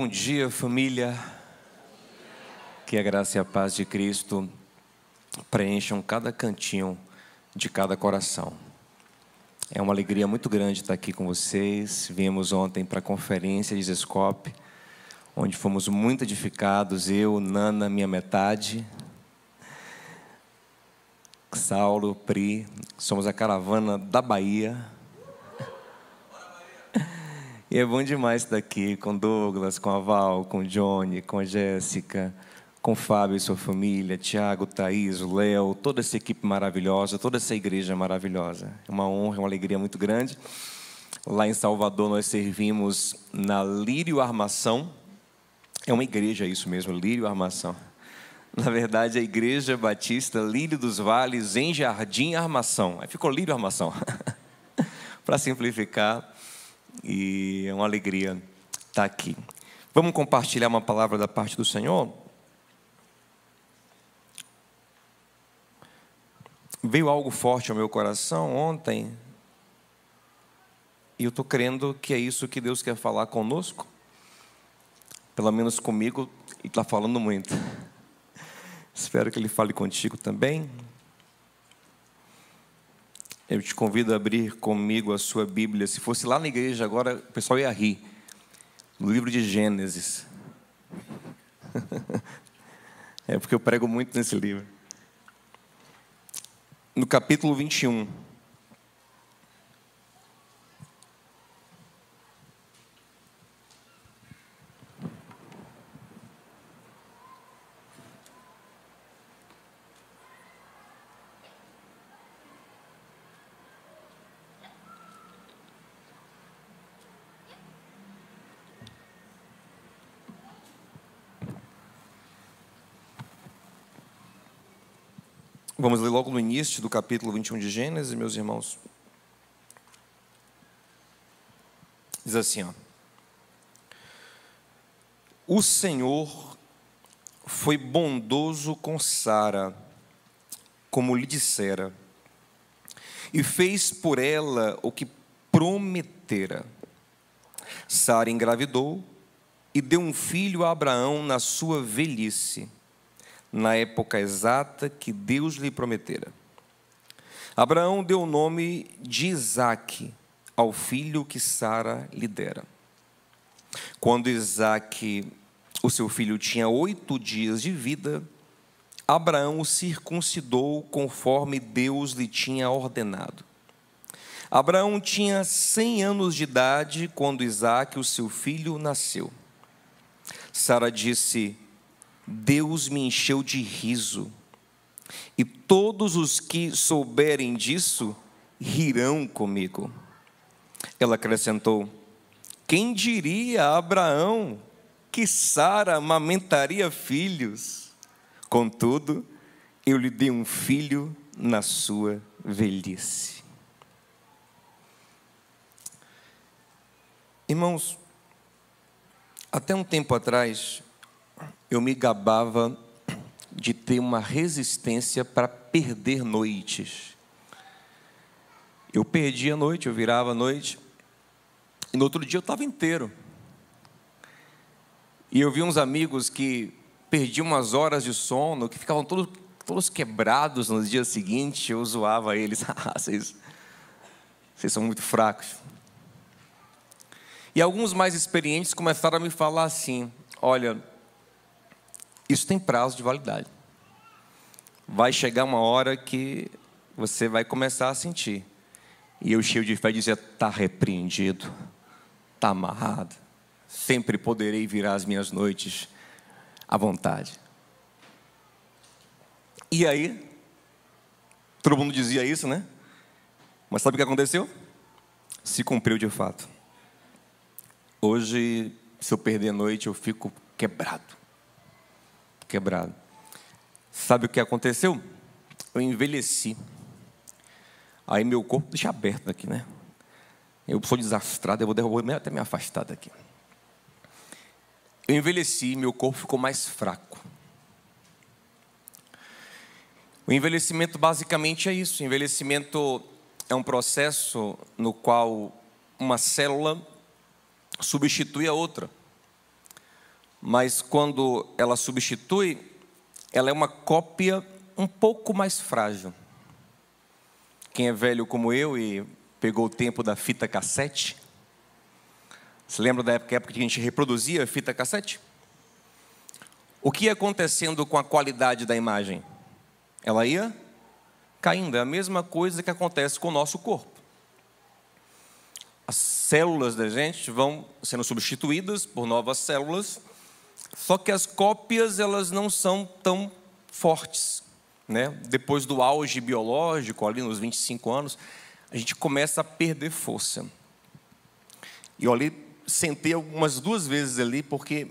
Bom dia, família. Que a graça e a paz de Cristo preencham cada cantinho de cada coração. É uma alegria muito grande estar aqui com vocês. Viemos ontem para a conferência de Zescope, onde fomos muito edificados, eu, Nana, minha metade, Saulo, Pri, somos a caravana da Bahia. E é bom demais estar aqui com Douglas, com a Val, com o Johnny, com a Jéssica, com o Fábio e sua família, Tiago, Thaís, o Léo, toda essa equipe maravilhosa, toda essa igreja maravilhosa. É uma honra, uma alegria muito grande. Lá em Salvador nós servimos na Lírio Armação. É uma igreja isso mesmo, Lírio Armação. Na verdade, a Igreja Batista Lírio dos Vales em Jardim Armação. Aí ficou Lírio Armação. Para simplificar. E é uma alegria estar aqui. Vamos compartilhar uma palavra da parte do Senhor? Veio algo forte ao meu coração ontem, e eu estou crendo que é isso que Deus quer falar conosco. Pelo menos comigo, e está falando muito. Espero que Ele fale contigo também. Eu te convido a abrir comigo a sua Bíblia. Se fosse lá na igreja agora, o pessoal ia rir. No livro de Gênesis. É porque eu prego muito nesse livro. No capítulo 21. Vamos ler logo no início do capítulo 21 de Gênesis, meus irmãos. Diz assim, ó. O Senhor foi bondoso com Sara, como lhe dissera, e fez por ela o que prometera. Sara engravidou e deu um filho a Abraão na sua velhice, na época exata que Deus lhe prometera. Abraão deu o nome de Isaque ao filho que Sara lhe dera. Quando Isaque, o seu filho, tinha 8 dias de vida, Abraão o circuncidou conforme Deus lhe tinha ordenado. Abraão tinha 100 anos de idade quando Isaque, o seu filho, nasceu. Sara disse: Deus me encheu de riso, e todos os que souberem disso rirão comigo. Ela acrescentou: quem diria a Abraão que Sara amamentaria filhos? Contudo, eu lhe dei um filho na sua velhice. Irmãos, até um tempo atrás, eu me gabava de ter uma resistência para perder noites. Eu perdia a noite, eu virava a noite, e no outro dia eu estava inteiro. E eu vi uns amigos que perdiam umas horas de sono, que ficavam todos quebrados no dia seguinte. Eu zoava eles: vocês são muito fracos. E alguns mais experientes começaram a me falar assim: olha, isso tem prazo de validade. Vai chegar uma hora que você vai começar a sentir. E eu, cheio de fé, dizia: está repreendido, está amarrado. Sempre poderei virar as minhas noites à vontade. E aí, todo mundo dizia isso, né? Mas sabe o que aconteceu? Se cumpriu de fato. Hoje, se eu perder a noite, eu fico quebrado. Sabe o que aconteceu? Eu envelheci. Aí meu corpo, deixa aberto aqui, né? Eu sou desastrado, eu vou até me afastar daqui. Eu envelheci, meu corpo ficou mais fraco. O envelhecimento basicamente é isso. O envelhecimento é um processo no qual uma célula substitui a outra. mas quando ela substitui, ela é uma cópia um pouco mais frágil. Quem é velho como eu e pegou o tempo da fita cassete, se lembra da época que a gente reproduzia fita cassete? O que ia acontecendo com a qualidade da imagem? Ela ia caindo. É a mesma coisa que acontece com o nosso corpo. As células da gente vão sendo substituídas por novas células, só que as cópias, elas não são tão fortes, né? Depois do auge biológico, ali nos 25 anos, a gente começa a perder força. E eu ali sentei algumas 2 vezes ali, porque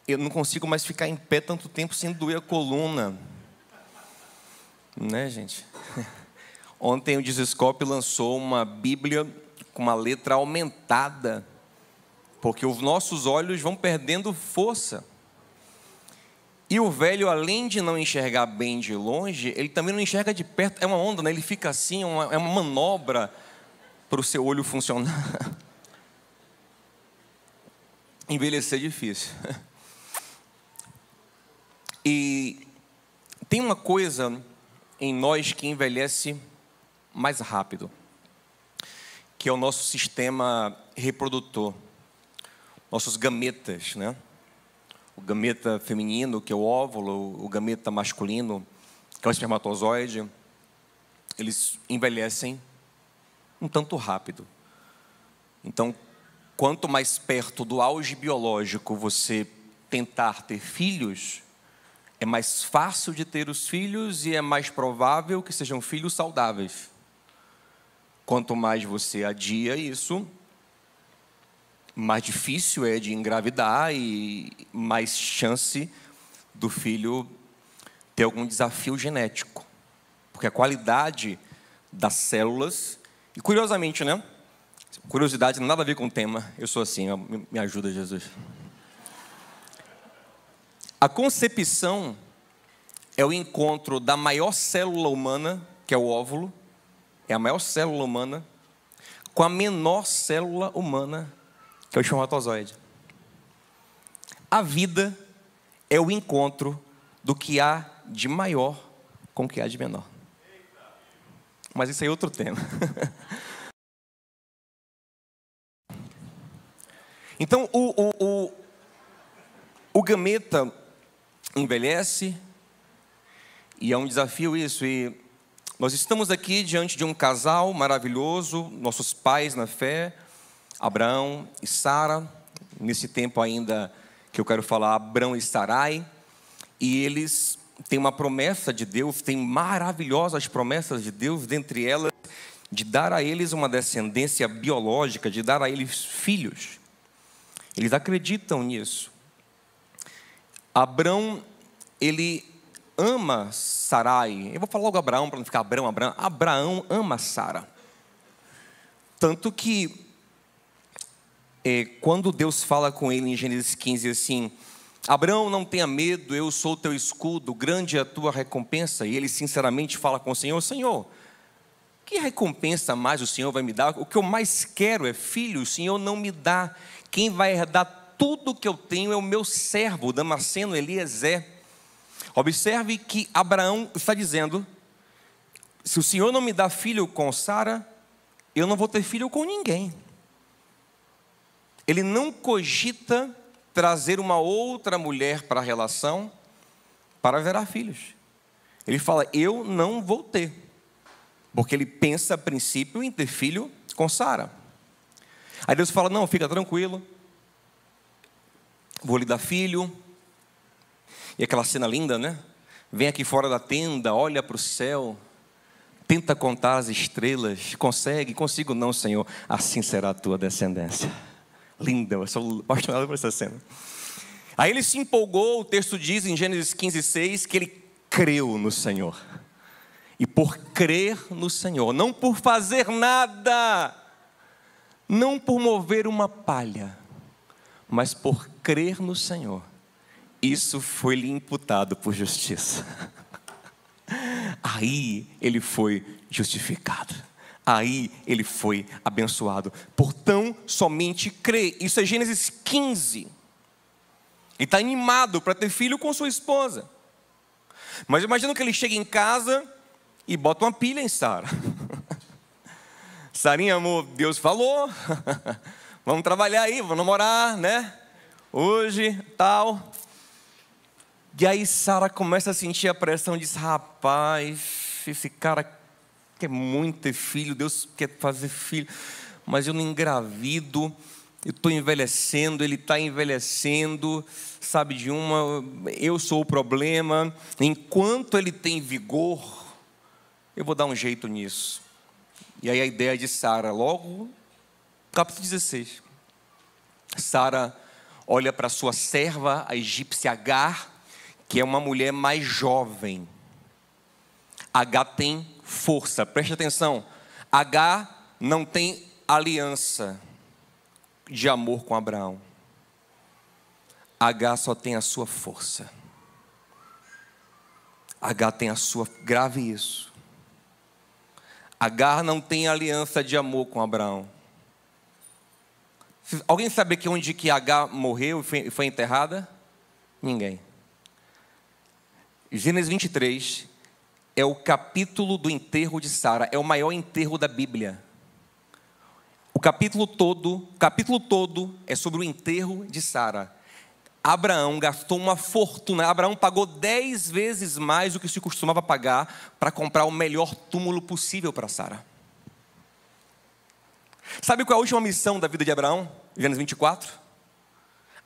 eu não consigo mais ficar em pé tanto tempo sem doer a coluna. Né, gente? Ontem o Desescope lançou uma Bíblia com uma letra aumentada, porque os nossos olhos vão perdendo força. E o velho, além de não enxergar bem de longe, ele também não enxerga de perto. É uma onda, né? Ele fica assim, é uma manobra para o seu olho funcionar. Envelhecer é difícil. E tem uma coisa em nós que envelhece mais rápido, que é o nosso sistema reprodutor, nossos gametas, né? O gameta feminino, que é o óvulo, o gameta masculino, que é o espermatozoide, eles envelhecem um tanto rápido. Então, quanto mais perto do auge biológico você tentar ter filhos, é mais fácil de ter os filhos e é mais provável que sejam filhos saudáveis. Quanto mais você adia isso, mais difícil é de engravidar e mais chance do filho ter algum desafio genético. Porque a qualidade das células... E curiosamente, né? Curiosidade não tem nada a ver com o tema. Eu sou assim, me ajuda, Jesus. A concepção é o encontro da maior célula humana, que é o óvulo, é a maior célula humana, com a menor célula humana, que é o espermatozoide. A vida é o encontro do que há de maior com o que há de menor. Mas isso aí é outro tema. Então, o gameta envelhece, e é um desafio isso. E nós estamos aqui diante de um casal maravilhoso, nossos pais na fé, Abraão e Sara. Nesse tempo ainda que eu quero falar, Abraão e Sarai. E eles têm uma promessa de Deus, têm maravilhosas promessas de Deus, dentre elas, de dar a eles uma descendência biológica, de dar a eles filhos. Eles acreditam nisso. Abraão, ele ama Sarai. Eu vou falar logo Abraão, para não ficar Abraão. Abraão ama Sara. Tanto que, quando Deus fala com ele em Gênesis 15 assim: Abraão, não tenha medo, eu sou o teu escudo, grande é a tua recompensa. E ele sinceramente fala com o Senhor: Senhor, que recompensa mais o Senhor vai me dar? O que eu mais quero é filho, o Senhor não me dá. Quem vai herdar tudo que eu tenho é o meu servo, Damasceno Eliezer. Observe que Abraão está dizendo: se o Senhor não me dá filho com Sara, eu não vou ter filho com ninguém. Ele não cogita trazer uma outra mulher para a relação para gerar filhos. Ele fala: eu não vou ter, porque ele pensa a princípio em ter filho com Sara. Aí Deus fala: não, fica tranquilo, vou lhe dar filho. E aquela cena linda, né? Vem aqui fora da tenda, olha para o céu, tenta contar as estrelas. Consegue? Consigo não, Senhor. Assim será a tua descendência. Linda, eu sou apaixonado por essa cena. Aí ele se empolgou, o texto diz em Gênesis 15:6 que ele creu no Senhor. E por crer no Senhor, não por fazer nada, não por mover uma palha, mas por crer no Senhor, isso foi-lhe imputado por justiça. Aí ele foi justificado. Aí ele foi abençoado. Por tão somente crer. Isso é Gênesis 15. e está animado para ter filho com sua esposa. Mas imagina que ele chega em casa e bota uma pilha em Sara. Sarinha, amor, Deus falou, vamos trabalhar aí, vamos namorar, né? Hoje, tal. E aí Sara começa a sentir a pressão e diz: rapaz, esse cara quer muito ter filho, Deus quer fazer filho, mas eu não engravido, eu estou envelhecendo, ele está envelhecendo, sabe de uma, eu sou o problema, enquanto ele tem vigor, eu vou dar um jeito nisso. E aí a ideia de Sara, logo, capítulo 16, Sara olha para sua serva, a egípcia Agar, que é uma mulher mais jovem. Agar tem força, preste atenção, Agar não tem aliança de amor com Abraão. Agar só tem a sua força. Agar tem a sua, grave isso. Agar não tem aliança de amor com Abraão. Alguém sabe aqui onde que Agar morreu e foi enterrada? Ninguém. Gênesis 23 é o capítulo do enterro de Sara, é o maior enterro da Bíblia. O capítulo todo é sobre o enterro de Sara. Abraão gastou uma fortuna, Abraão pagou 10 vezes mais do que se costumava pagar para comprar o melhor túmulo possível para Sara. Sabe qual é a última missão da vida de Abraão? Gênesis 24?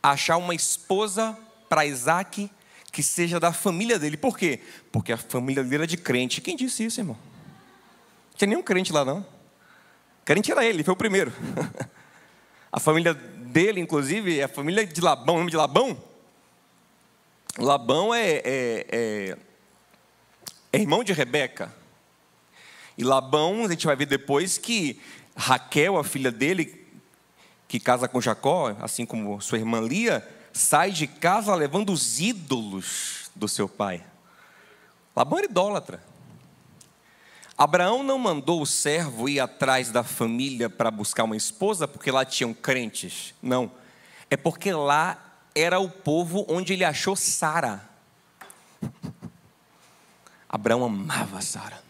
Achar uma esposa para Isaac que seja da família dele. Por quê? Porque a família dele era de crente. Quem disse isso, irmão? Não tinha nenhum crente lá, não. Crente era ele foi o primeiro. A família dele, inclusive, é a família de Labão. Lembra de Labão? Labão é irmão de Rebeca. E Labão, a gente vai ver depois que Raquel, a filha dele, que casa com Jacó, assim como sua irmã Lia, sai de casa levando os ídolos do seu pai. Labão era idólatra. Abraão não mandou o servo ir atrás da família para buscar uma esposa porque lá tinham crentes. Não. É porque lá era o povo onde ele achou Sara. Abraão amava Sara.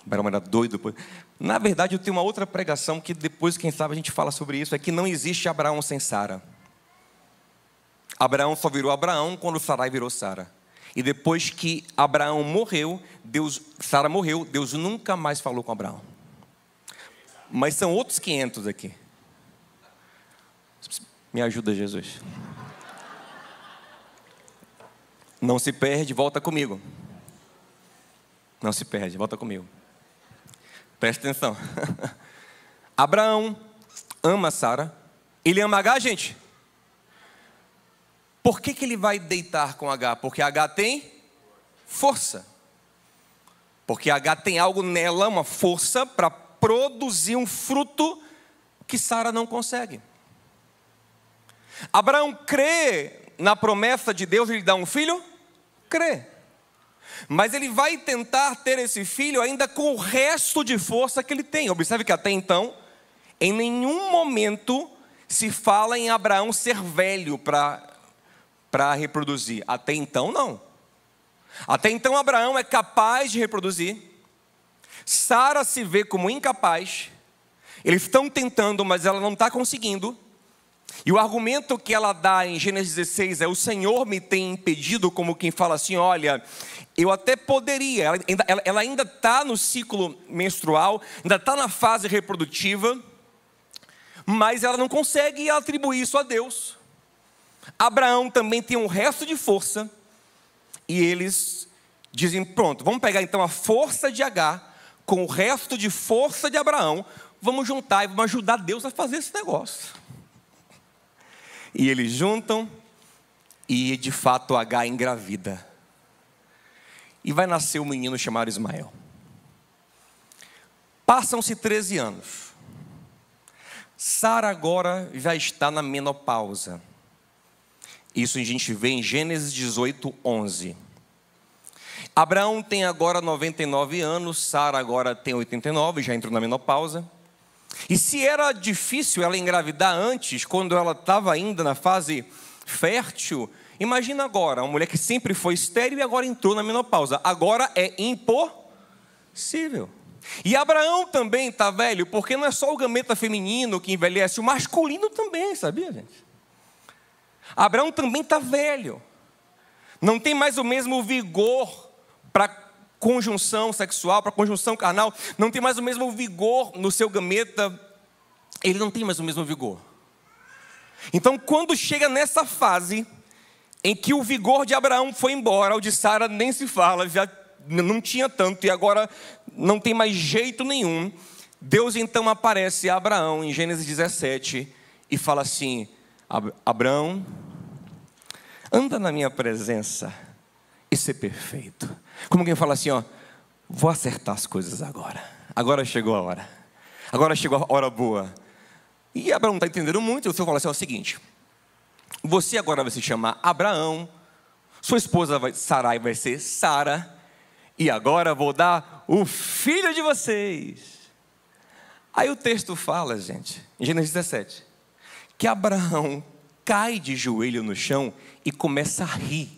Abraão era doido. Na verdade, eu tenho uma outra pregação que depois, quem sabe, a gente fala sobre isso. É que não existe Abraão sem Sara. Abraão só virou Abraão quando Sarai virou Sara. E depois que Abraão morreu, Sara morreu, Deus nunca mais falou com Abraão. Mas são outros 500 aqui. Me ajuda, Jesus. Não se perde, volta comigo. Não se perde, volta comigo. Presta atenção. Abraão ama Sara. Ele ama Agar, gente. Por que ele vai deitar com Agar? Porque Agar tem força. Porque Agar tem algo nela, uma força para produzir um fruto que Sara não consegue. Abraão crê na promessa de Deus de lhe dar um filho? Crê. Mas ele vai tentar ter esse filho ainda com o resto de força que ele tem. Observe que até então, em nenhum momento se fala em Abraão ser velho para reproduzir. Até então, não. Até então, Abraão é capaz de reproduzir. Sara se vê como incapaz. Eles estão tentando, mas ela não está conseguindo. E o argumento que ela dá em Gênesis 16 é: o Senhor me tem impedido, como quem fala assim, olha, eu até poderia. Ela ainda está no ciclo menstrual, ainda está na fase reprodutiva, mas ela não consegue atribuir isso a Deus. Abraão também tem um resto de força, e eles dizem, pronto, vamos pegar então a força de Agar, com o resto de força de Abraão, vamos juntar e vamos ajudar Deus a fazer esse negócio. E eles juntam, e de fato Agar engravida. E vai nascer um menino chamado Ismael. Passam-se 13 anos. Sara agora já está na menopausa. Isso a gente vê em Gênesis 18, 11. Abraão tem agora 99 anos, Sara agora tem 89, já entrou na menopausa. E se era difícil ela engravidar antes, quando ela estava ainda na fase fértil, imagina agora, uma mulher que sempre foi estéril e agora entrou na menopausa. Agora é impossível. E Abraão também está velho, porque não é só o gameta feminino que envelhece, o masculino também, sabia, gente? Abraão também está velho. Não tem mais o mesmo vigor para conjunção sexual, para conjunção carnal. Não tem mais o mesmo vigor no seu gameta. Ele não tem mais o mesmo vigor. Então, quando chega nessa fase em que o vigor de Abraão foi embora, o de Sara nem se fala, já não tinha tanto e agora não tem mais jeito nenhum, Deus então aparece a Abraão em Gênesis 17 e fala assim: Abraão, anda na minha presença e ser perfeito. Como quem fala assim, ó, vou acertar as coisas agora. Agora chegou a hora. Agora chegou a hora boa. E Abraão não está entendendo muito. O Senhor fala assim, é o seguinte: você agora vai se chamar Abraão, sua esposa Sarai vai ser Sara, e agora vou dar o filho de vocês. Aí o texto fala, gente, em Gênesis 17, que Abraão cai de joelho no chão e começa a rir.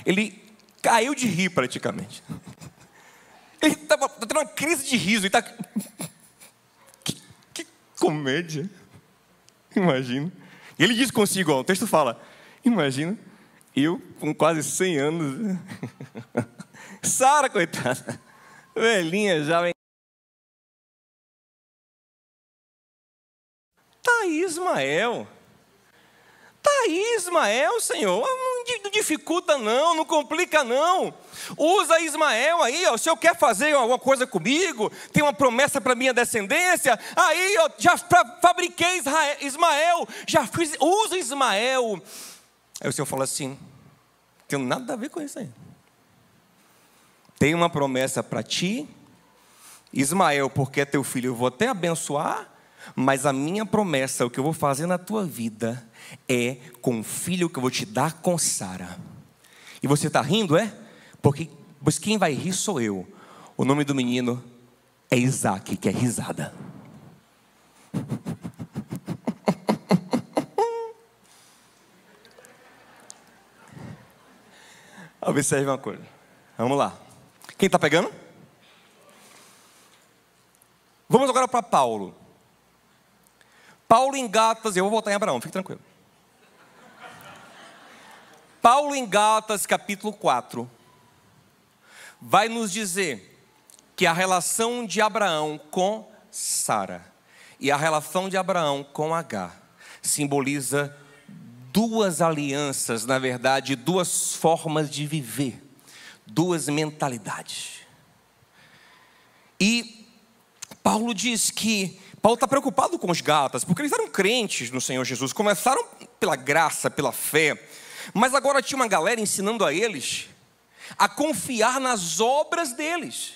Ele caiu de rir praticamente. Ele está tendo uma crise de riso. Ele está... Que comédia. Imagina. E ele diz consigo, ó, o texto fala, imagina, eu com quase 100 anos, Sara, coitada, velhinha já, vem. Tá aí Ismael, Senhor, não dificulta não, não complica não, usa Ismael aí, ó, o Senhor quer fazer alguma coisa comigo, tem uma promessa para minha descendência, aí eu já fabriquei Ismael, já fiz, usa Ismael. Aí o Senhor fala assim, não tem nada a ver com isso aí, tem uma promessa para ti, Ismael, porque é teu filho, eu vou até abençoar, mas a minha promessa, o que eu vou fazer na tua vida é com o filho que eu vou te dar com Sara. E você está rindo, é? Porque pois quem vai rir sou eu. O nome do menino é Isaac, que é risada. Observe uma coisa. Vamos lá. Quem está pegando? Vamos agora para Paulo. Paulo em Gálatas, eu vou voltar em Abraão, fique tranquilo. Paulo em Gálatas capítulo 4 vai nos dizer que a relação de Abraão com Sara e a relação de Abraão com Agar simboliza duas alianças, na verdade, duas formas de viver, duas mentalidades. E Paulo diz que Paulo está preocupado com os Gálatas, porque eles eram crentes no Senhor Jesus, começaram pela graça, pela fé, mas agora tinha uma galera ensinando a eles a confiar nas obras deles,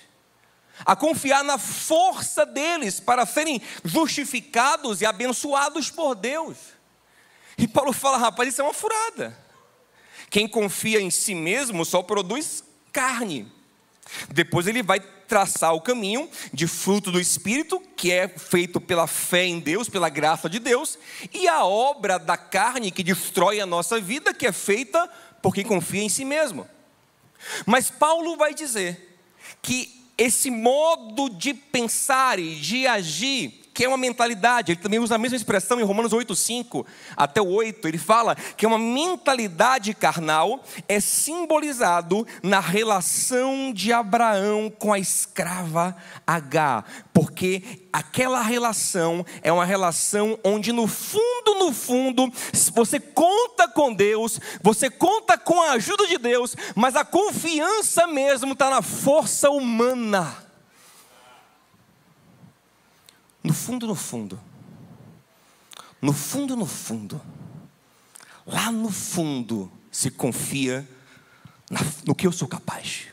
a confiar na força deles para serem justificados e abençoados por Deus. E Paulo fala, rapaz, isso é uma furada. Quem confia em si mesmo só produz carne. Depois ele vai traçar o caminho de fruto do Espírito, que é feito pela fé em Deus, pela graça de Deus, e a obra da carne que destrói a nossa vida, que é feita por quem confia em si mesmo. Mas Paulo vai dizer que esse modo de pensar e de agir, que é uma mentalidade, ele também usa a mesma expressão em Romanos 8:5 até o 8, ele fala que é uma mentalidade carnal, é simbolizado na relação de Abraão com a escrava Agar, porque aquela relação é uma relação onde no fundo, você conta com Deus, você conta com a ajuda de Deus, mas a confiança mesmo está na força humana. No fundo, lá no fundo, se confia no que eu sou capaz.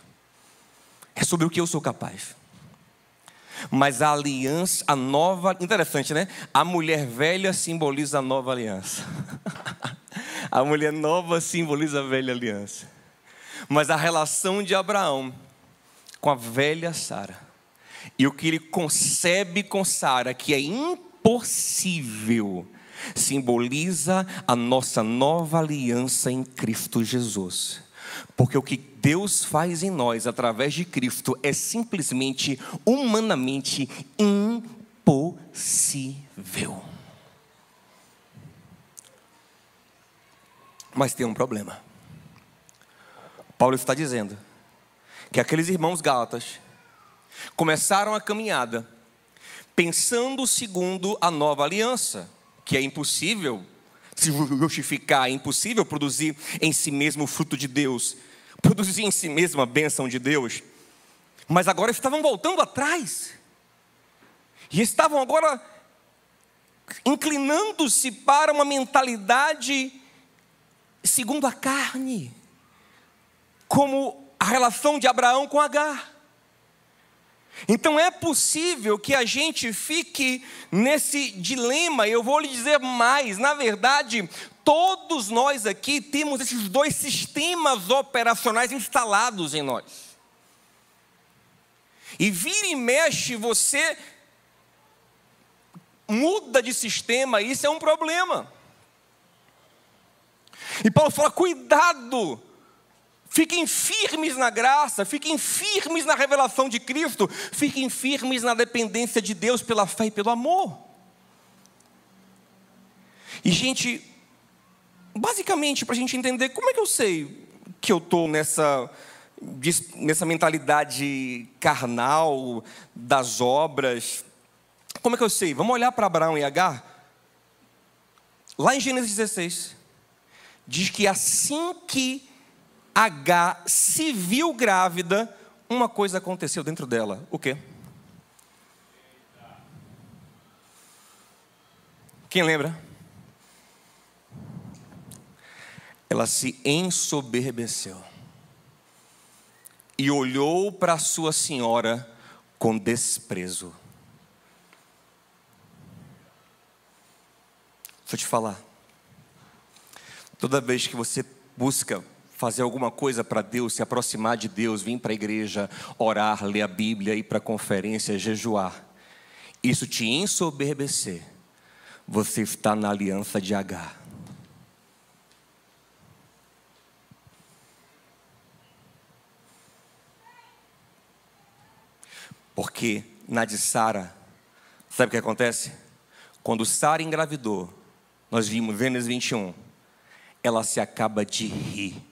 É sobre o que eu sou capaz. Mas a aliança, a nova, interessante, né? A mulher velha simboliza a nova aliança. A mulher nova simboliza a velha aliança. Mas a relação de Abraão com a velha Sara, e o que ele concebe com Sara, que é impossível, simboliza a nossa nova aliança em Cristo Jesus. Porque o que Deus faz em nós através de Cristo é simplesmente, humanamente impossível. Mas tem um problema. Paulo está dizendo que aqueles irmãos gálatas começaram a caminhada pensando segundo a nova aliança, que é impossível se justificar, é impossível produzir em si mesmo o fruto de Deus, produzir em si mesmo a bênção de Deus. Mas agora estavam voltando atrás, e estavam agora inclinando-se para uma mentalidade segundo a carne, como a relação de Abraão com Agar. Então é possível que a gente fique nesse dilema. Eu vou lhe dizer mais, na verdade, todos nós aqui temos esses dois sistemas operacionais instalados em nós. E vira e mexe, você muda de sistema, e isso é um problema. E Paulo fala, cuidado, fiquem firmes na graça, fiquem firmes na revelação de Cristo, fiquem firmes na dependência de Deus pela fé e pelo amor. E gente, basicamente, para a gente entender, como é que eu sei que eu estou nessa mentalidade carnal das obras? Como é que eu sei? Vamos olhar para Abraão e Agar. Lá em Gênesis 16, diz que assim que Agar se viu grávida, uma coisa aconteceu dentro dela. O quê? Quem lembra? Ela se ensoberbeceu e olhou para sua senhora com desprezo. Deixa eu te falar. Toda vez que você busca fazer alguma coisa para Deus, se aproximar de Deus, vir para a igreja, orar, ler a Bíblia, ir para a conferência, jejuar, isso te ensoberbecer, você está na aliança de Agar. Porque na de Sara, sabe o que acontece? Quando Sara engravidou, nós vimos Gênesis 21, ela se acaba de rir,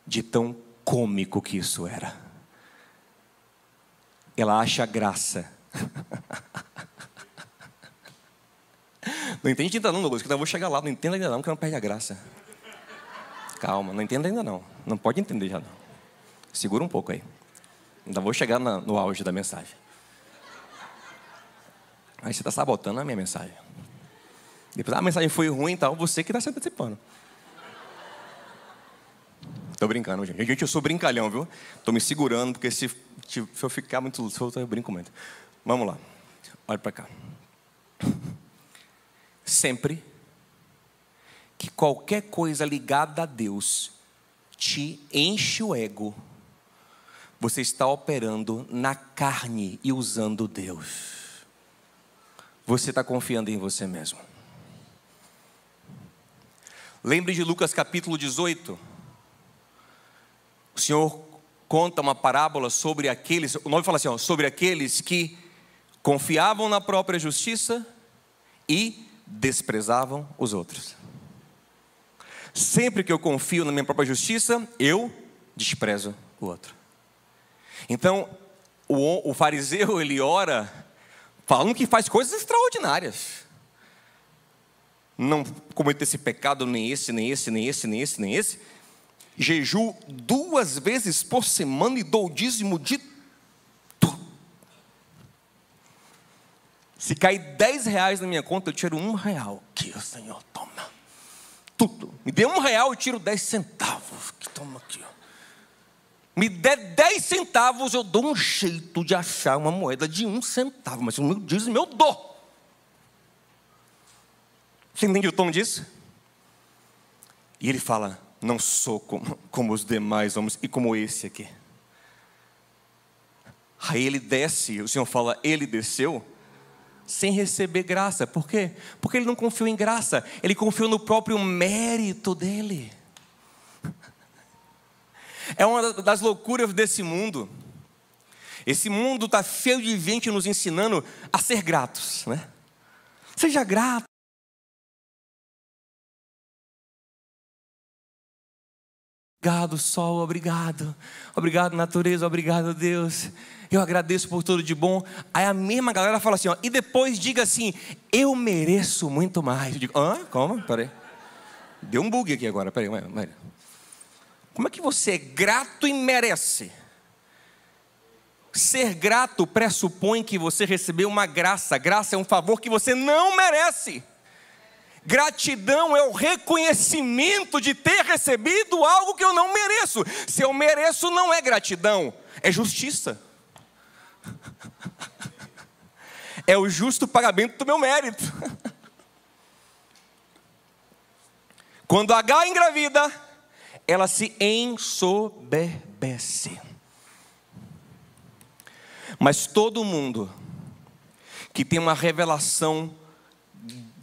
de tão cômico que isso era. Ela acha graça. Não entende ainda não, Douglas, que eu vou chegar lá, não entenda ainda não, que não perde a graça. Calma, não entenda ainda não, não pode entender já não. Segura um pouco aí. Ainda vou chegar no auge da mensagem. Aí você está sabotando a minha mensagem. Depois a mensagem foi ruim e tal, você que está se antecipando. Estou brincando, gente. Gente, eu sou brincalhão, viu? Estou me segurando, porque se eu ficar muito solto, eu brinco muito. Vamos lá. Olha para cá. Sempre que qualquer coisa ligada a Deus te enche o ego, você está operando na carne e usando Deus. Você está confiando em você mesmo. Lembre de Lucas capítulo 18. O Senhor conta uma parábola sobre aqueles, o nome fala assim, sobre aqueles que confiavam na própria justiça e desprezavam os outros. Sempre que eu confio na minha própria justiça, eu desprezo o outro. Então, o fariseu, ele ora falando que faz coisas extraordinárias. Não cometo esse pecado, nem esse, nem esse, nem esse, nem esse, nem esse. Jejuo 2 vezes por semana e dou o dízimo de tudo. Se cair R$10 na minha conta, eu tiro R$1. Que o Senhor toma. Tudo. Me dê R$1, eu tiro 10 centavos. Que toma aqui, ó. Me der 10 centavos, eu dou um jeito de achar uma moeda de 1 centavo. Mas o meu dízimo eu dou. Você entende o tom disso? E ele fala, não sou como os demais homens e como esse aqui. Aí ele desce, o Senhor fala, ele desceu sem receber graça. Por quê? Porque ele não confiou em graça, ele confiou no próprio mérito dele. É uma das loucuras desse mundo. Esse mundo está cheio de gente nos ensinando a ser gratos, né? Seja grato. Obrigado, sol, obrigado. Obrigado, natureza, obrigado, Deus. Eu agradeço por tudo de bom. Aí a mesma galera fala assim, ó, e depois diga assim, eu mereço muito mais. Eu digo, como? Peraí. Deu um bug aqui agora, peraí. Como é que você é grato e merece? Ser grato pressupõe que você recebeu uma graça. Graça é um favor que você não merece. Gratidão é o reconhecimento de ter recebido algo que eu não mereço. Se eu mereço, não é gratidão, é justiça. É o justo pagamento do meu mérito. Quando H engravida, ela se ensoberbece. Mas todo mundo que tem uma revelação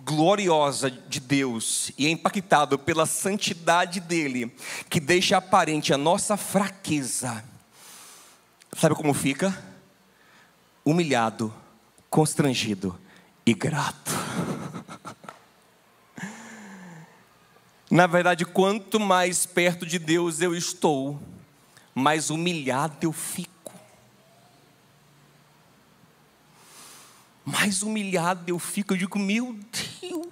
gloriosa de Deus e é impactado pela santidade dele, que deixa aparente a nossa fraqueza, sabe como fica? Humilhado, constrangido e grato. Na verdade, quanto mais perto de Deus eu estou, mais humilhado eu fico. Mais humilhado eu fico, eu digo, meu Deus.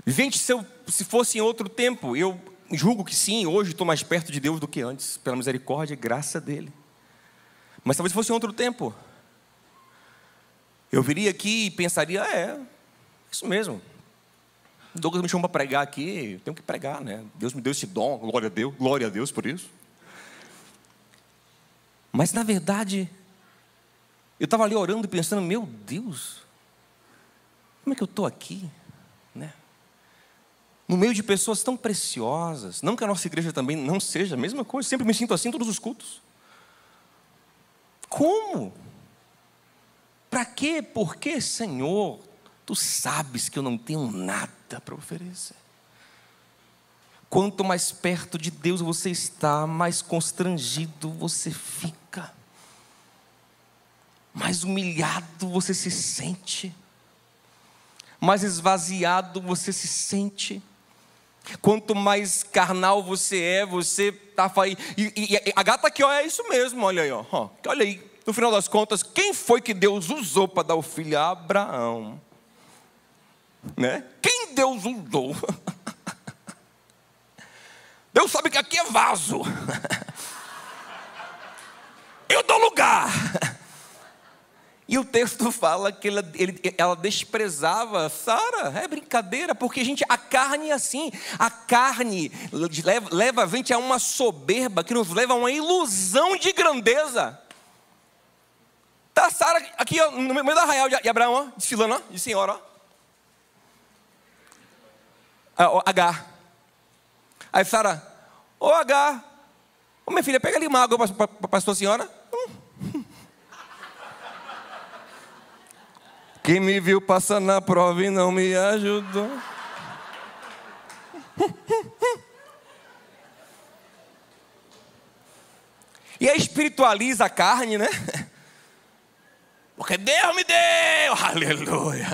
Gente, se fosse em outro tempo, eu julgo que sim, hoje estou mais perto de Deus do que antes, pela misericórdia e graça dele. Mas talvez fosse em outro tempo, eu viria aqui e pensaria, isso mesmo. Douglas me chamou para pregar aqui, eu tenho que pregar, né? Deus me deu esse dom, glória a Deus por isso. Mas na verdade, eu estava ali orando e pensando, meu Deus, como é que eu estou aqui, né? No meio de pessoas tão preciosas. Não que a nossa igreja também não seja a mesma coisa, sempre me sinto assim em todos os cultos. Como? Para quê? Por quê, Senhor? Tu sabes que eu não tenho nada para oferecer. Quanto mais perto de Deus você está, mais constrangido você fica. Mais humilhado você se sente. Mais esvaziado você se sente. Quanto mais carnal você está aí. E a gata aqui, ó, é isso mesmo, olha aí, ó. Olha aí, no final das contas, quem foi que Deus usou para dar o filho a Abraão? Né? Quem Deus usou? Deus sabe que aqui é vaso. Eu dou lugar. E o texto fala que ela desprezava Sara. É brincadeira, porque a carne é assim. A carne leva a gente a uma soberba que nos leva a uma ilusão de grandeza. Tá Sara aqui, ó, no meio do arraial de Abraão, ó, desfilando, ó, de senhora, ó. Agar. Aí Sara, Agar, minha filha, pega ali uma água para a sua senhora. Quem me viu passar na prova e não me ajudou. E aí espiritualiza a carne, né? Porque Deus me deu, aleluia.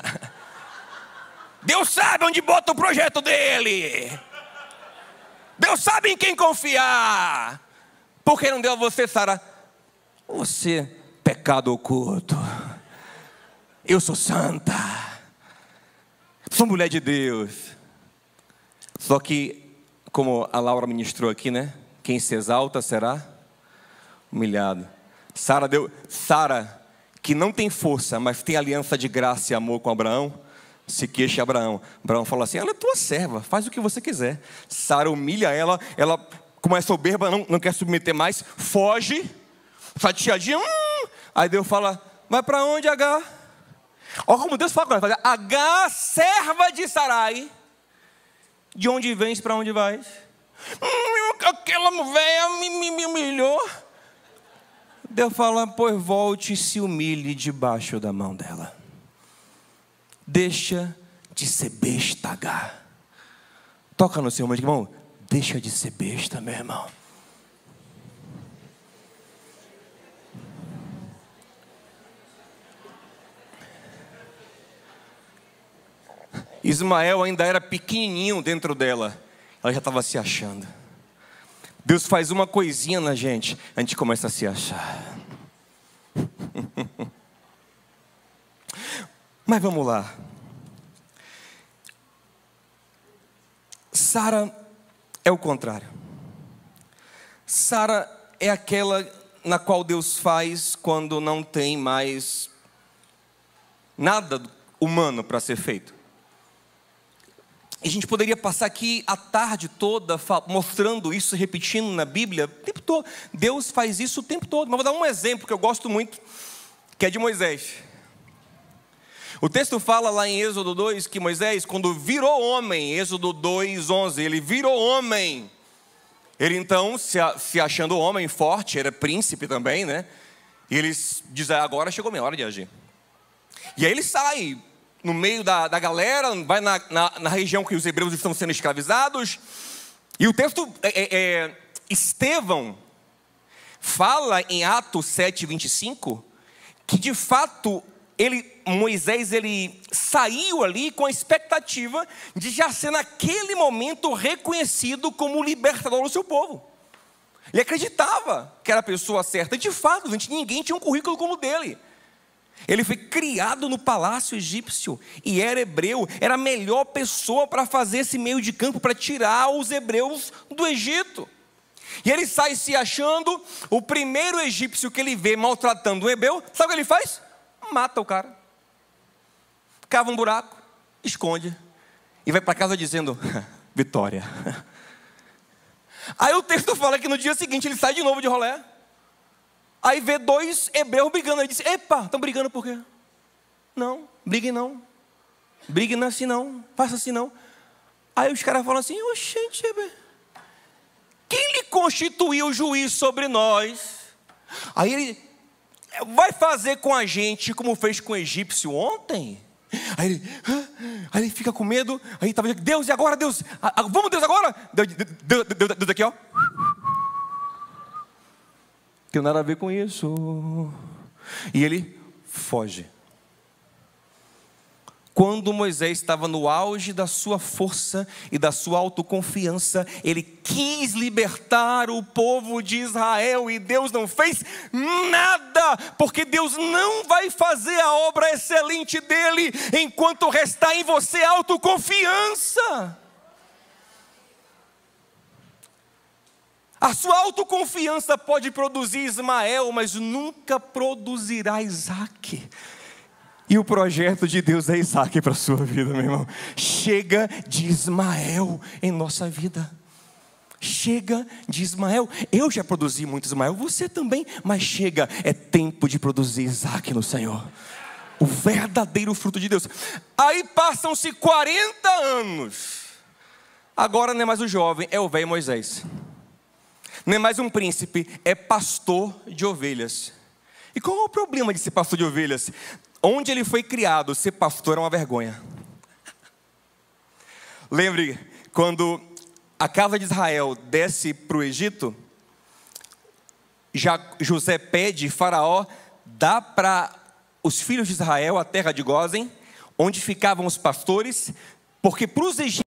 Deus sabe onde bota o projeto dele. Deus sabe em quem confiar. Por que não deu a você, Sara? Você, pecado oculto. Eu sou santa. Sou mulher de Deus. Só que, como a Laura ministrou aqui, né? Quem se exalta será humilhado. Sara, que não tem força, mas tem aliança de graça e amor com Abraão, se queixa Abraão. Abraão fala assim, ela é tua serva, faz o que você quiser. Sara humilha ela, como é soberba, não quer submeter mais, foge, chateadinha. Aí Deus fala, vai para onde, Agar? Olha como Deus fala com ela, Agar, serva de Sarai, de onde vens, para onde vais? Aquela velha me humilhou. Deus fala: pois volte e se humilhe debaixo da mão dela. Deixa de ser besta, H. Toca no seu irmão, deixa de ser besta, meu irmão. Ismael ainda era pequenininho dentro dela, ela já estava se achando. Deus faz uma coisinha na gente, a gente começa a se achar. Mas vamos lá. Sara é o contrário. Sara é aquela na qual Deus faz quando não tem mais nada humano para ser feito. E a gente poderia passar aqui a tarde toda mostrando isso, repetindo na Bíblia o tempo todo. Deus faz isso o tempo todo. Mas vou dar um exemplo que eu gosto muito, que é de Moisés. O texto fala lá em Êxodo 2 que Moisés, quando virou homem, Êxodo 2:11, ele virou homem. Ele então, se achando homem forte, era príncipe também, né? E ele diz: agora chegou a minha hora de agir. E aí ele sai no meio da galera, vai na região que os hebreus estão sendo escravizados. E o texto, Estevão, fala em Atos 7:25, que de fato, Moisés saiu ali com a expectativa de já ser naquele momento reconhecido como o libertador do seu povo. Ele acreditava que era a pessoa certa. De fato, ninguém tinha um currículo como o dele. Ele foi criado no palácio egípcio e era hebreu, era a melhor pessoa para fazer esse meio de campo, para tirar os hebreus do Egito. E ele sai se achando, o primeiro egípcio que ele vê maltratando um hebreu, sabe o que ele faz? Mata o cara, cava um buraco, esconde e vai para casa dizendo: vitória. Aí o texto fala que no dia seguinte ele sai de novo de rolé. Aí vê dois hebreus brigando. Ele diz: epa, estão brigando por quê? Não, briguem não. Briguem assim não, faça assim não. Aí os caras falam assim: oxente, quem lhe constituiu juiz sobre nós? Aí ele: vai fazer com a gente como fez com o egípcio ontem? Aí ele fica com medo. Aí estava dizendo: Deus, e agora Deus? Vamos Deus agora? Deus aqui ó. Tem nada a ver com isso. E ele foge. Quando Moisés estava no auge da sua força e da sua autoconfiança, ele quis libertar o povo de Israel e Deus não fez nada, porque Deus não vai fazer a obra excelente dele enquanto restar em você autoconfiança. A sua autoconfiança pode produzir Ismael, mas nunca produzirá Isaac. E o projeto de Deus é Isaac para a sua vida, meu irmão. Chega de Ismael em nossa vida. Chega de Ismael. Eu já produzi muito Ismael, você também. Mas chega, é tempo de produzir Isaac no Senhor. O verdadeiro fruto de Deus. Aí passam-se 40 anos. Agora não é mais o jovem, é o velho Moisés. Não é mais um príncipe, é pastor de ovelhas. E qual é o problema de ser pastor de ovelhas? Onde ele foi criado, ser pastor é uma vergonha. Lembre, quando a casa de Israel desce para o Egito, José pede, Faraó dá para os filhos de Israel a terra de Gósen, onde ficavam os pastores, porque para os egípcios,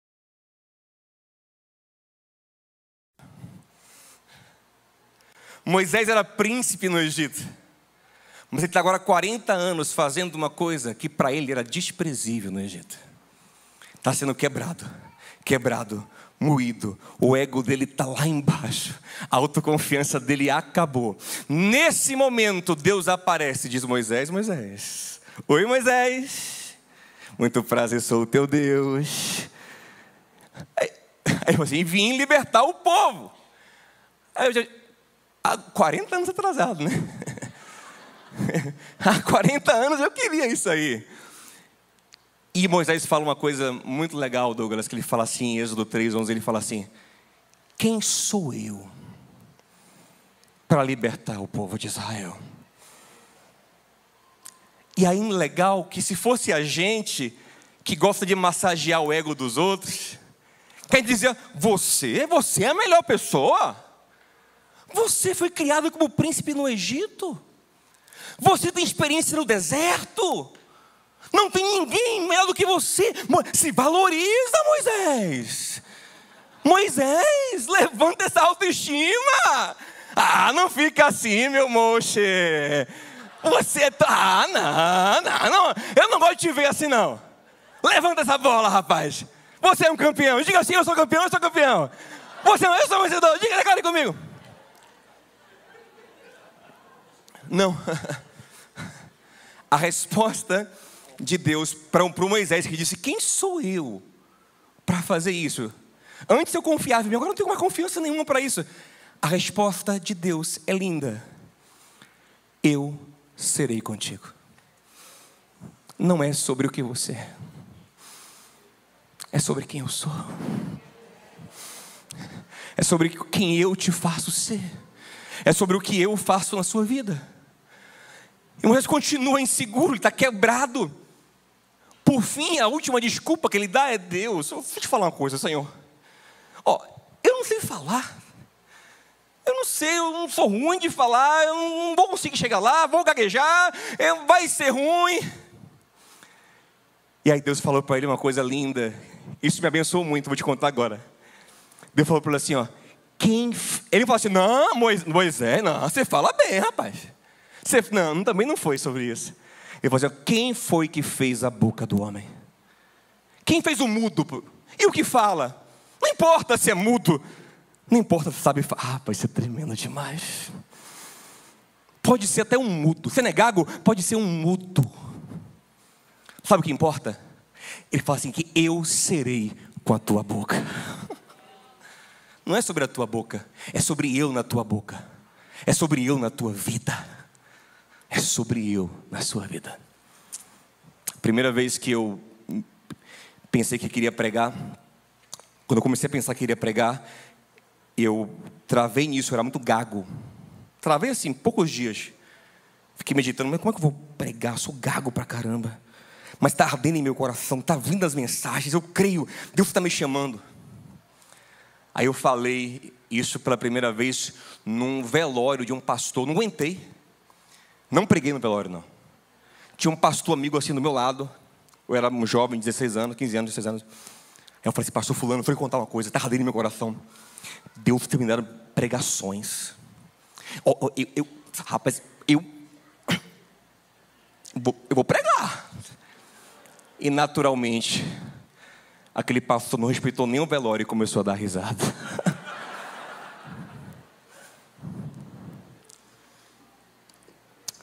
Moisés era príncipe no Egito, mas ele está agora 40 anos fazendo uma coisa que para ele era desprezível no Egito. Está sendo quebrado, moído. O ego dele está lá embaixo. A autoconfiança dele acabou. Nesse momento Deus aparece e diz: Moisés, Moisés. Oi Moisés. Muito prazer, sou o teu Deus. Aí eu assim, vim libertar o povo. Aí eu já... Há 40 anos atrasado, né? Há 40 anos eu queria isso aí. E Moisés fala uma coisa muito legal, Douglas, que ele fala assim em Êxodo 3:11, ele fala assim: quem sou eu para libertar o povo de Israel. E aí legal que se fosse a gente que gosta de massagear o ego dos outros, quer dizer, você é a melhor pessoa. Você foi criado como príncipe no Egito. Você tem experiência no deserto. Não tem ninguém melhor do que você. Se valoriza, Moisés. Moisés, levanta essa autoestima. Não fica assim, meu moche. Você tá... não. Eu não gosto de te ver assim, não. Levanta essa bola, rapaz. Você é um campeão. Diga assim, eu sou campeão. Você não, eu sou vencedor. Diga na cara comigo. Não. A resposta de Deus para o Moisés, que disse: quem sou eu para fazer isso? Antes eu confiava em mim, agora não tenho mais confiança nenhuma para isso. A resposta de Deus é linda: eu serei contigo. Não é sobre o que você é sobre quem eu sou. É sobre quem eu te faço ser. É sobre o que eu faço na sua vida. E Moisés continua inseguro, ele está quebrado. Por fim, a última desculpa que ele dá é: Deus, deixa eu te falar uma coisa, Senhor. Eu não sei falar. Eu não sou ruim de falar, eu não vou conseguir chegar lá, vou gaguejar, vai ser ruim. E aí Deus falou para ele uma coisa linda. Isso me abençoou muito, vou te contar agora. Deus falou para ele assim, ele falou assim: não, Moisés, não, você fala bem, rapaz. Não, também não foi sobre isso. Ele falou assim: quem foi que fez a boca do homem? Quem fez o mudo? E o que fala? Não importa se é mudo, não importa se sabe falar. Rapaz, isso é tremendo demais. Pode ser até um mudo. Você não é gago? Pode ser um mudo. Sabe o que importa? Ele fala assim: que eu serei com a tua boca. Não é sobre a tua boca, é sobre eu na tua boca. É sobre eu na tua vida. É sobre eu na sua vida. Primeira vez que eu pensei que queria pregar, quando eu comecei a pensar que queria pregar, eu travei nisso, eu era muito gago. Travei assim, poucos dias. Fiquei meditando: mas como é que eu vou pregar? Eu sou gago pra caramba. Mas está ardendo em meu coração, está vindo as mensagens, eu creio, Deus está me chamando. Aí eu falei isso pela primeira vez num velório de um pastor. Não aguentei. Não preguei no velório, não. Tinha um pastor amigo assim do meu lado. Eu era um jovem, 16 anos, 15 anos, 16 anos. Aí eu falei assim: pastor fulano, eu vou lhe contar uma coisa, está ardendo em meu coração. Deus tem me dado pregações. Rapaz, eu vou pregar. E naturalmente, aquele pastor não respeitou nem o velório e começou a dar risada.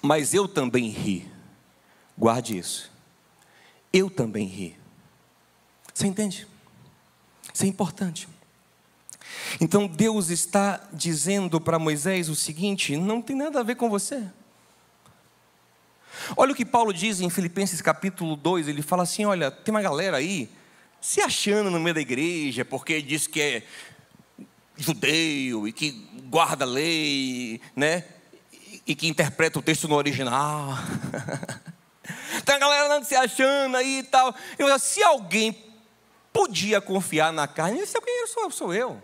Mas eu também ri. Guarde isso. Eu também ri. Você entende? Isso é importante. Então Deus está dizendo para Moisés o seguinte: não tem nada a ver com você. Olha o que Paulo diz em Filipenses capítulo 2, ele fala assim: olha, tem uma galera aí se achando no meio da igreja, porque diz que é judeu e que guarda a lei, né? E que interpreta o texto no original. Tem a galera se achando aí e tal. Se alguém podia confiar na carne, se alguém sou eu.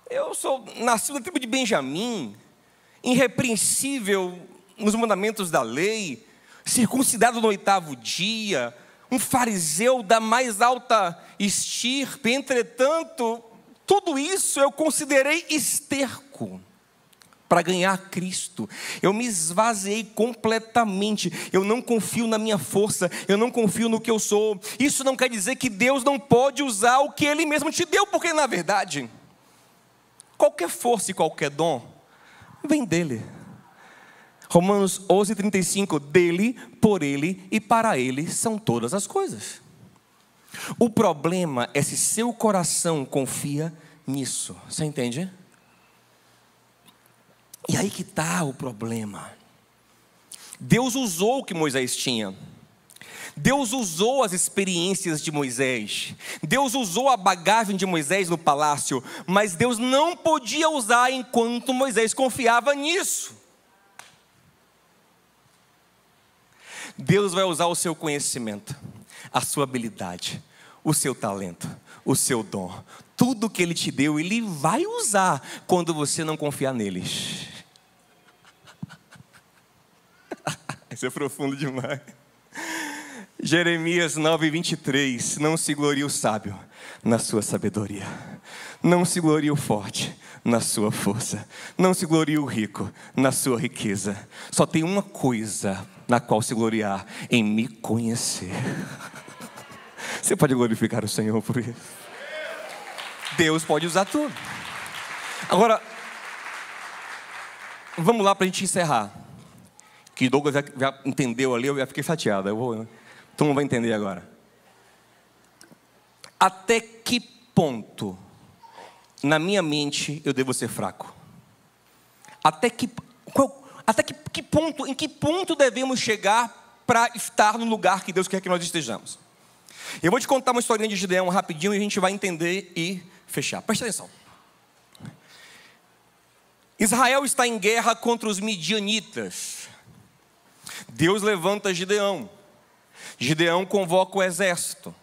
Eu sou nascido da tribo de Benjamim, irrepreensível nos mandamentos da lei, circuncidado no 8º dia, um fariseu da mais alta estirpe. Entretanto, tudo isso eu considerei esterco para ganhar Cristo. Eu me esvaziei completamente. Eu não confio na minha força, eu não confio no que eu sou. Isso não quer dizer que Deus não pode usar o que Ele mesmo te deu, porque na verdade, qualquer força e qualquer dom vem dEle. Romanos 11:35, dele, por ele e para ele são todas as coisas. O problema é se seu coração confia nisso. Você entende? E aí que está o problema. Deus usou o que Moisés tinha. Deus usou as experiências de Moisés, Deus usou a bagagem de Moisés no palácio, mas Deus não podia usar enquanto Moisés confiava nisso. Deus vai usar o seu conhecimento, a sua habilidade, o seu talento, o seu dom, tudo que Ele te deu, Ele vai usar quando você não confiar neles. Isso é profundo demais. Jeremias 9:23, não se glorie o sábio na sua sabedoria, não se glorie o forte na sua força, não se glorie o rico na sua riqueza, só tem uma coisa na qual se gloriar, em me conhecer. Você pode glorificar o Senhor por isso? Deus pode usar tudo. Agora, vamos lá para a gente encerrar. Que Douglas já entendeu ali, eu já fiquei chateado. Todo mundo vai entender agora. Até que ponto, na minha mente, eu devo ser fraco? Em que ponto devemos chegar para estar no lugar que Deus quer que nós estejamos? Eu vou te contar uma historinha de Gideão rapidinho e a gente vai entender e fechar. Presta atenção. Israel está em guerra contra os midianitas. Deus levanta Gideão. Gideão convoca o exército.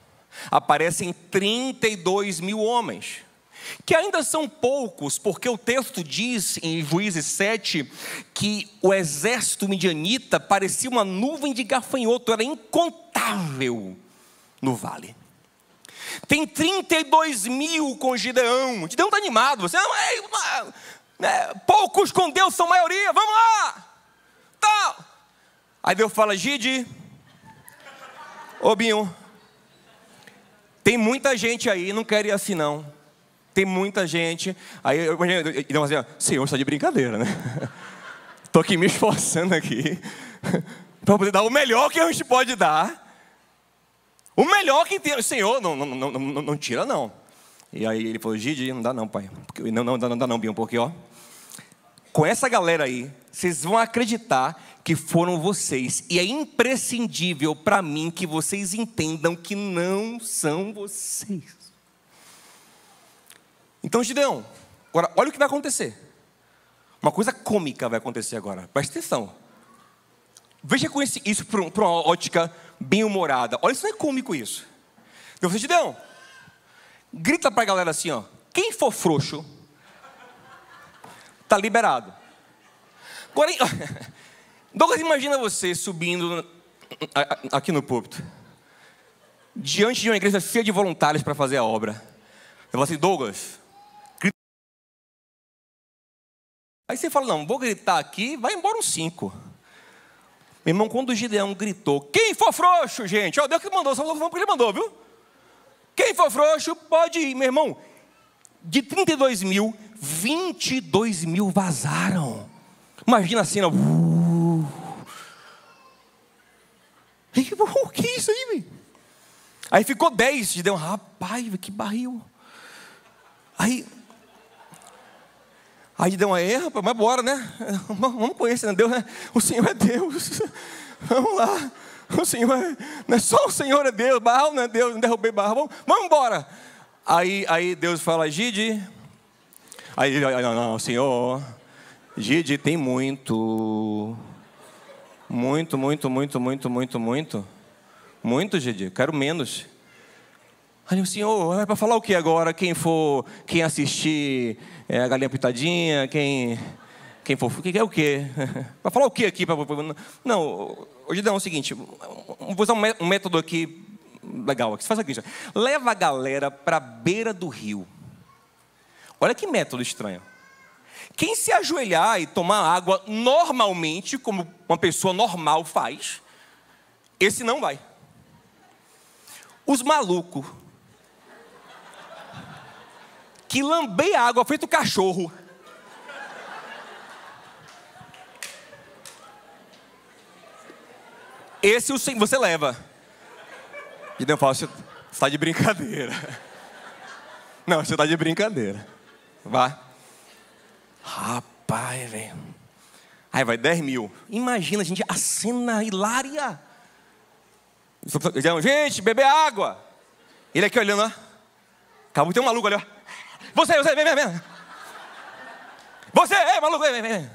Aparecem 32 mil homens, que ainda são poucos, porque o texto diz em Juízes 7 que o exército midianita parecia uma nuvem de gafanhoto, era incontável no vale. Tem 32 mil com Gideão. Gideão está animado. Você poucos com Deus são maioria. Vamos lá. Tal. Aí Deus fala: Gide, ô Binho, tem muita gente aí, não quero ir assim não. Tem muita gente. Aí eu imagino, Senhor, está de brincadeira, né? Estou aqui me esforçando aqui para poder dar o melhor que a gente pode dar. O melhor que tem. Senhor, não tira não. E aí ele falou: Gide, não dá não, pai. Não dá não, Binho, porque com essa galera aí, vocês vão acreditar que foram vocês. E é imprescindível para mim que vocês entendam que não são vocês. Então, Gideão, agora olha o que vai acontecer. Uma coisa cômica vai acontecer agora. Presta atenção. Veja com isso para uma ótica bem humorada. Olha, isso não é cômico isso. Deus falou: Gideão, grita para a galera assim, ó. Quem for frouxo, está liberado. Agora, Douglas, imagina você subindo aqui no púlpito, diante de uma igreja cheia de voluntários para fazer a obra. Eu falo assim: Douglas, grita. Aí você fala: não, vou gritar aqui, vai embora uns 5. Meu irmão, quando o Gideão gritou: quem for frouxo, gente, ó, Deus que mandou, só vamos porque ele mandou, viu? Quem for frouxo, pode ir, meu irmão. De 32 mil, 22 mil vazaram. Imagina a cena. O que é isso aí, velho? Aí ficou 10, Gideão, rapaz, que barril. Aí Gideão, rapaz, mas bora, né? Vamos conhecer, né? Deus, né? O Senhor é Deus. Vamos lá. O Senhor não é só o Senhor é Deus. Baal não é Deus, não derrubei Baal. Vamos embora. Aí Deus fala: Gide. Aí não, Senhor, Gide tem muito, Gide, quero menos. Aí o Senhor, é para falar o que agora? Quem assistir a galinha pitadinha, quem for, que é o quê? Para falar o que aqui? Não, Gideão, é o seguinte, vou usar um método aqui legal. Você faz aqui, já. Leva a galera para a beira do rio. Olha que método estranho. Quem se ajoelhar e tomar água normalmente, como uma pessoa normal faz, esse não vai. Os malucos que lambei a água feito cachorro, esse você leva. E Deus fala: você está de brincadeira. Não, você está de brincadeira. Vai. Rapaz, velho. Aí vai 10 mil. Imagina, gente, a cena hilária. Gente, beber água. Ele aqui olhando, ó. Acabou, tem um maluco ali, ó. Você, vem. Você, maluco, vem.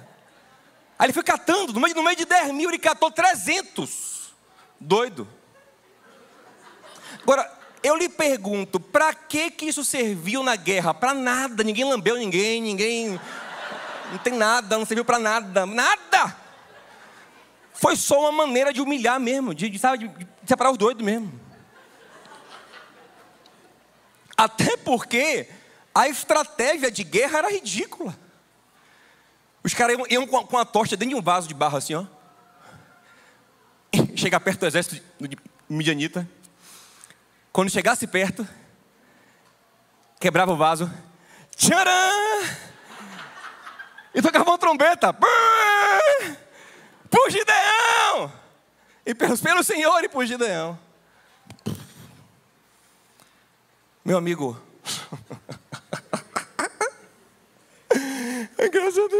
Aí ele foi catando, no meio de 10 mil, ele catou 300. Doido. Agora, eu lhe pergunto, para que isso serviu na guerra? Para nada, ninguém lambeu ninguém... Não tem nada, não serviu para nada. Nada! Foi só uma maneira de humilhar mesmo, de separar os doidos mesmo. Até porque a estratégia de guerra era ridícula. Os caras iam com a tocha dentro de um vaso de barro assim, ó. Chegar perto do exército de midianita. Quando chegasse perto, quebrava o vaso. Tcharam! E tocava uma trombeta. Por Gideão! E pelo Senhor e por Gideão. Meu amigo. É engraçado.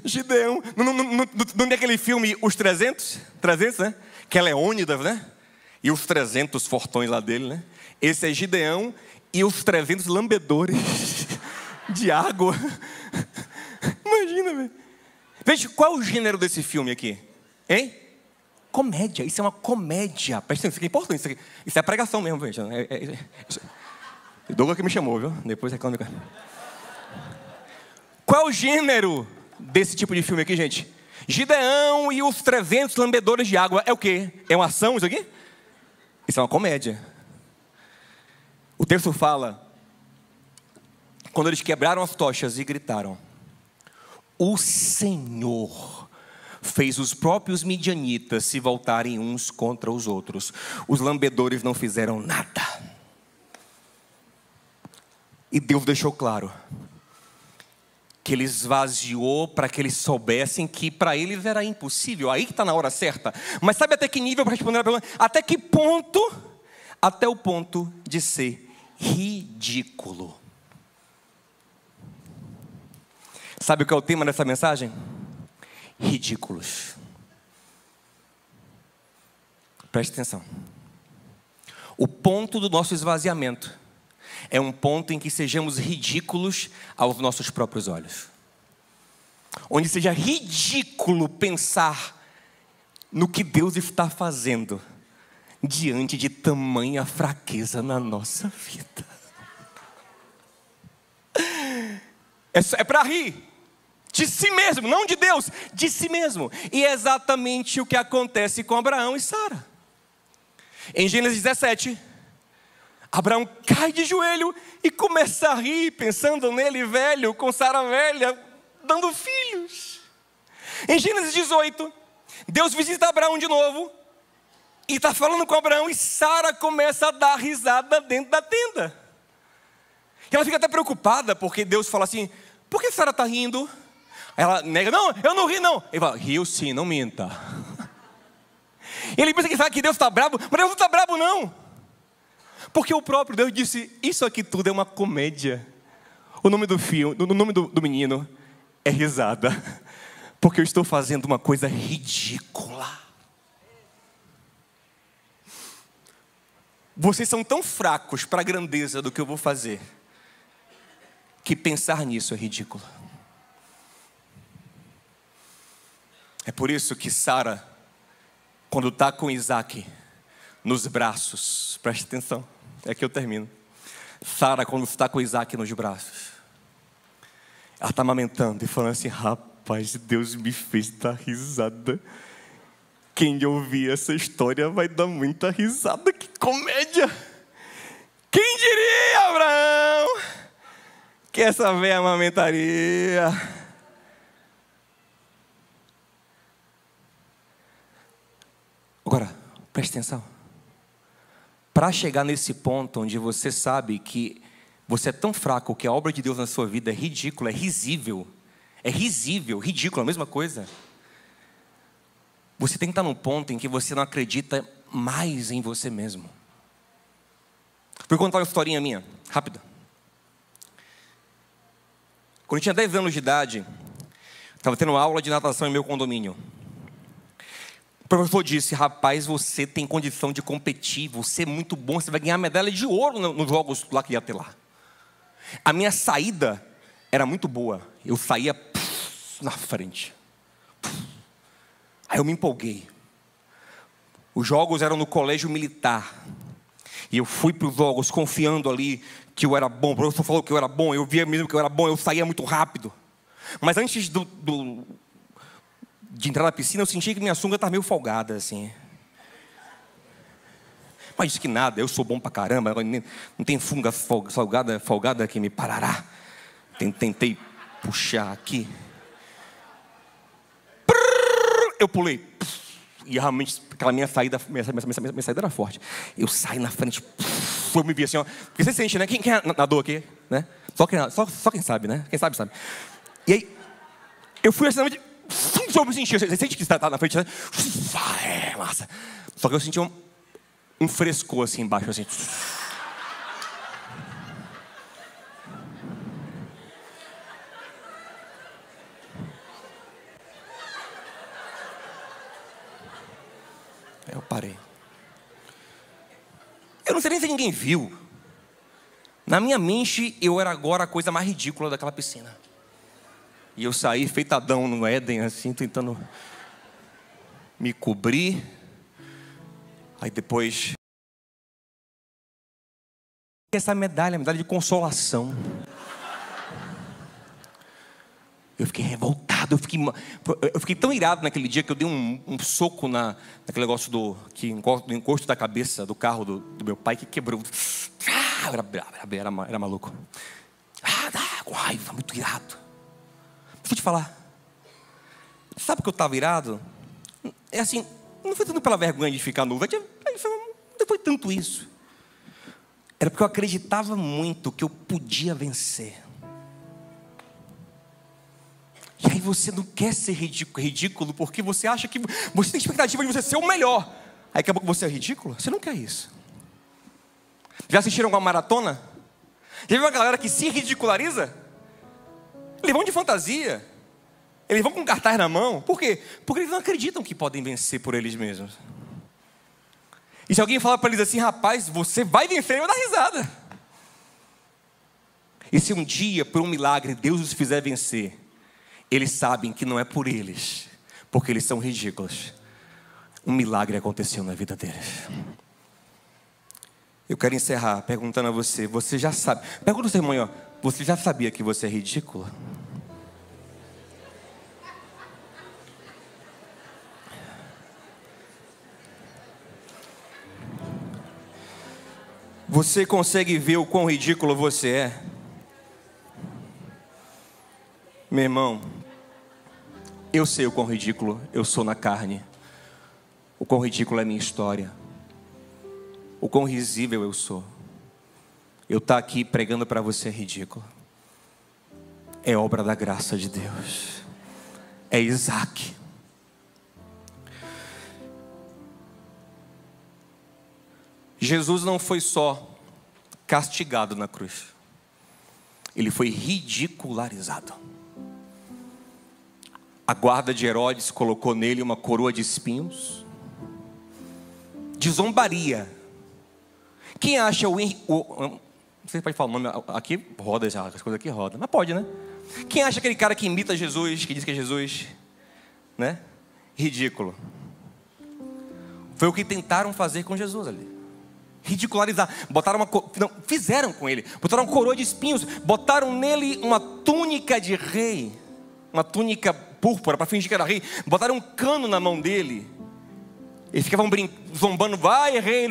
Gideão. Não tem aquele filme Os 300? 300, né? Que é Leônidas, né? E os 300 fortões lá dele, né? Esse é Gideão e os 300 lambedores de água. Imagina, velho. Veja, qual é o gênero desse filme aqui? Hein? Comédia. Isso é uma comédia. Presta atenção, isso aqui é importante. Isso é pregação mesmo, veja. Douglas que me chamou, viu? Depois reclame. Qual é o gênero desse tipo de filme aqui, gente? Gideão e os 300 lambedores de água. É o quê? É uma ação isso aqui? Isso é uma comédia. O texto fala, quando eles quebraram as tochas e gritaram, o Senhor fez os próprios midianitas se voltarem uns contra os outros. Os lambedores não fizeram nada. E Deus deixou claro que Ele esvaziou para que eles soubessem que para eles era impossível. Aí que está na hora certa. Mas sabe até que nível, para responder a pergunta? Até que ponto? Até o ponto de ser ridículo. Sabe o que é o tema dessa mensagem? Ridículos. Preste atenção. O ponto do nosso esvaziamento é um ponto em que sejamos ridículos aos nossos próprios olhos. Onde seja ridículo pensar no que Deus está fazendo diante de tamanha fraqueza na nossa vida. É para rir. De si mesmo, não de Deus, de si mesmo. E é exatamente o que acontece com Abraão e Sara. Em Gênesis 17, Abraão cai de joelho e começa a rir, pensando nele velho, com Sara velha, dando filhos. Em Gênesis 18, Deus visita Abraão de novo e está falando com Abraão e Sara começa a dar risada dentro da tenda. E ela fica até preocupada porque Deus fala assim, por que Sara está rindo? Ela nega, não, eu não ri não. Ele fala, riu sim, não minta. Ele pensa que Deus está bravo, mas Deus não está bravo não. Porque o próprio Deus disse, isso aqui tudo é uma comédia. O nome do filho, o nome do menino é risada. Porque eu estou fazendo uma coisa ridícula. Vocês são tão fracos para a grandeza do que eu vou fazer, que pensar nisso é ridículo. É por isso que Sara, quando está com Isaac nos braços, preste atenção, é que eu termino. Sara, quando está com Isaac nos braços, ela está amamentando e falando assim, rapaz, Deus me fez dar risada. Quem ouvir essa história vai dar muita risada, que comédia. Quem diria, Abraão, que essa véia amamentaria? Agora, preste atenção. Para chegar nesse ponto onde você sabe que você é tão fraco que a obra de Deus na sua vida é ridícula, é risível. É risível, ridículo, a mesma coisa. Você tem que estar num ponto em que você não acredita mais em você mesmo. Vou contar uma historinha minha, rápida. Quando eu tinha 10 anos de idade, estava tendo aula de natação em meu condomínio. O professor disse: rapaz, você tem condição de competir, você é muito bom, você vai ganhar medalha de ouro nos jogos lá que ia ter lá. A minha saída era muito boa, eu saía na frente. Aí eu me empolguei. Os jogos eram no colégio militar, e eu fui para os jogos confiando ali que eu era bom. O professor falou que eu era bom, eu via mesmo que eu era bom, eu saía muito rápido. Mas antes de entrar na piscina, eu senti que minha sunga estava meio folgada, assim. Mas disse que nada, eu sou bom pra caramba, não tem funga folgada que me parará. Tentei puxar aqui. Eu pulei. E realmente, aquela minha saída era forte. Eu saí na frente, eu me vi assim, ó. Porque você sente, né? Quem nadou aqui, né? Só quem sabe, né? Quem sabe, sabe. E aí, eu fui assim, eu me senti, você sente que você está na frente, né? É, massa. Só que eu senti um frescor assim embaixo, assim. Eu parei. Eu não sei nem se ninguém viu. Na minha mente, eu era agora a coisa mais ridícula daquela piscina. E eu saí feitadão no Éden, assim, tentando me cobrir. Aí depois... essa medalha de consolação. Eu fiquei revoltado, eu fiquei tão irado naquele dia que eu dei um soco naquele negócio do encosto da cabeça do carro do meu pai, que quebrou. Era maluco. Com raiva, muito irado. Deixa eu te falar. Sabe que eu estava irado? É assim, não foi tanto pela vergonha de ficar nu, não foi tanto isso. Era porque eu acreditava muito que eu podia vencer. E aí você não quer ser ridículo porque você acha que você tem expectativa de você ser o melhor. Aí acabou que você é ridículo. Você não quer isso. Já assistiram alguma maratona? Já viu uma galera que se ridiculariza? Eles vão de fantasia. Eles vão com cartaz na mão. Por quê? Porque eles não acreditam que podem vencer por eles mesmos. E se alguém falar para eles assim: rapaz, você vai vencer, eu vou dar risada. E se um dia, por um milagre, Deus os fizer vencer, eles sabem que não é por eles, porque eles são ridículos. Um milagre aconteceu na vida deles. Eu quero encerrar perguntando a você: você já sabe? Pergunta ao seu irmão, ó, você já sabia que você é ridículo? Você consegue ver o quão ridículo você é? Meu irmão, eu sei o quão ridículo eu sou na carne. O quão ridículo é a minha história. O quão risível eu sou. Eu estar aqui pregando para você é ridículo. É obra da graça de Deus. É Isaac. Jesus não foi só castigado na cruz. Ele foi ridicularizado. A guarda de Herodes colocou nele uma coroa de espinhos, de zombaria. Quem acha você pode falar o nome aqui? Roda já, as coisas aqui rodam. Mas pode, né? Quem acha aquele cara que imita Jesus, que diz que é Jesus, né? Ridículo. Foi o que tentaram fazer com Jesus ali. Ridicularizar. Fizeram com ele. Botaram uma coroa de espinhos. Botaram nele uma túnica de rei. Uma túnica púrpura para fingir que era rei. Botaram um cano na mão dele. Eles ficavam zombando: vai rei.